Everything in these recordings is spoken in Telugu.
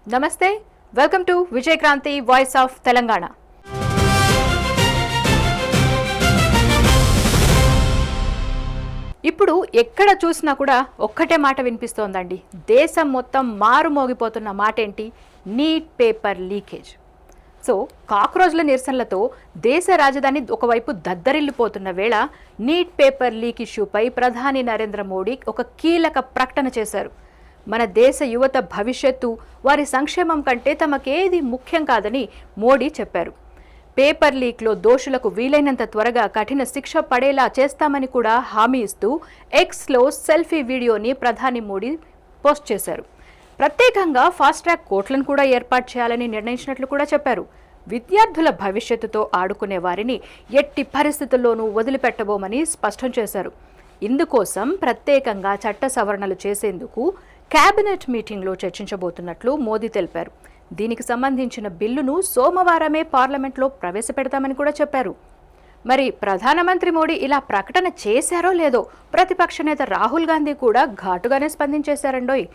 నమస్తే, welcome to Vijayakranthi voice of Telangana. ఇప్పుడు ఎక్కడ చూసినా కూడా ఒక్కటే మాట వినిపిస్తోందండి. దేశం మొత్తం మారుమోగిపోతున్న మాట ఏంటి? Neat paper leakage. సో కాక్రోజ్ల నిరసనలతో దేశ రాజధాని ఒకవైపు దద్దరిల్లిపోతున్న వేళ నీట్ పేపర్ లీక్ ఇష్యూపై ప్రధాని నరేంద్ర మోడీ ఒక కీలక ప్రకటన చేశారు. మన దేశ యువత భవిష్యత్తు, వారి సంక్షేమం కంటే తమకేది ముఖ్యం కాదని మోడీ చెప్పారు. పేపర్ లీక్లో దోషులకు వీలైనంత త్వరగా కఠిన శిక్ష పడేలా చేస్తామని కూడా హామీ ఇస్తూ ఎక్స్లో సెల్ఫీ వీడియోని ప్రధాని మోడీ పోస్ట్ చేశారు. ప్రత్యేకంగా ఫాస్ట్ ట్రాక్ కోర్టులను కూడా ఏర్పాటు చేయాలని నిర్ణయించినట్లు కూడా చెప్పారు. విద్యార్థుల భవిష్యత్తుతో ఆడుకునే వారిని ఎట్టి పరిస్థితుల్లోనూ వదిలిపెట్టబోమని స్పష్టం చేశారు. ఇందుకోసం ప్రత్యేకంగా చట్ట సవరణలు చేసేందుకు కేబినెట్ మీటింగ్లో చర్చించబోతున్నట్లు మోదీ తెలిపారు. దీనికి సంబంధించిన బిల్లును సోమవారమే పార్లమెంట్లో ప్రవేశపెడతామని కూడా చెప్పారు. మరి ప్రధానమంత్రి మోడీ ఇలా ప్రకటన చేశారో లేదో ప్రతిపక్ష నేత రాహుల్ గాంధీ కూడా ఘాటుగానే స్పందించేశారండోయ్.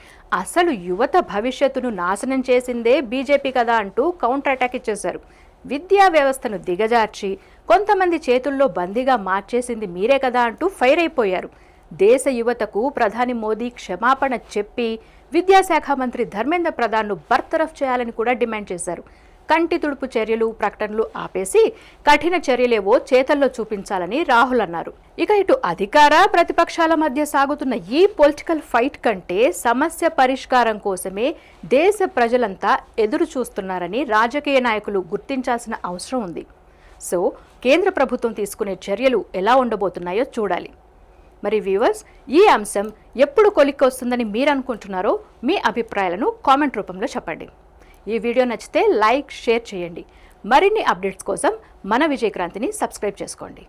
అసలు యువత భవిష్యత్తును నాశనం చేసిందే బీజేపీ కదా అంటూ కౌంటర్ అటాక్ ఇచ్చేశారు. విద్యా వ్యవస్థను దిగజార్చి కొంతమంది చేతుల్లో బందీగా మార్చేసింది మీరే కదా అంటూ ఫైర్ అయిపోయారు. దేశ యువతకు ప్రధాని మోదీ క్షమాపణ చెప్పి విద్యాశాఖ మంత్రి ధర్మేంద్ర ప్రధాన్ను బర్తరఫ్ చేయాలని కూడా డిమాండ్ చేశారు. కంటి తుడుపు చర్యలు, ప్రకటనలు ఆపేసి కఠిన చర్యలేవో చేతల్లో చూపించాలని రాహుల్ అన్నారు. ఇక ఇటు అధికార ప్రతిపక్షాల మధ్య సాగుతున్న ఈ పొలిటికల్ ఫైట్ కంటే సమస్య పరిష్కారం కోసమే దేశ ప్రజలంతా ఎదురు చూస్తున్నారని రాజకీయ నాయకులు గుర్తించాల్సిన అవసరం ఉంది. సో కేంద్ర ప్రభుత్వం తీసుకునే చర్యలు ఎలా ఉండబోతున్నాయో చూడాలి. మరి వ్యూవర్స్, ఈ అంశం ఎప్పుడు కొలిక్కి వస్తుందని మీరు అనుకుంటున్నారో మీ అభిప్రాయాలను కామెంట్ రూపంలో చెప్పండి. ఈ వీడియో నచ్చితే లైక్, షేర్ చేయండి. మరిన్ని అప్డేట్స్ కోసం మన విజయక్రాంతిని సబ్స్క్రైబ్ చేసుకోండి.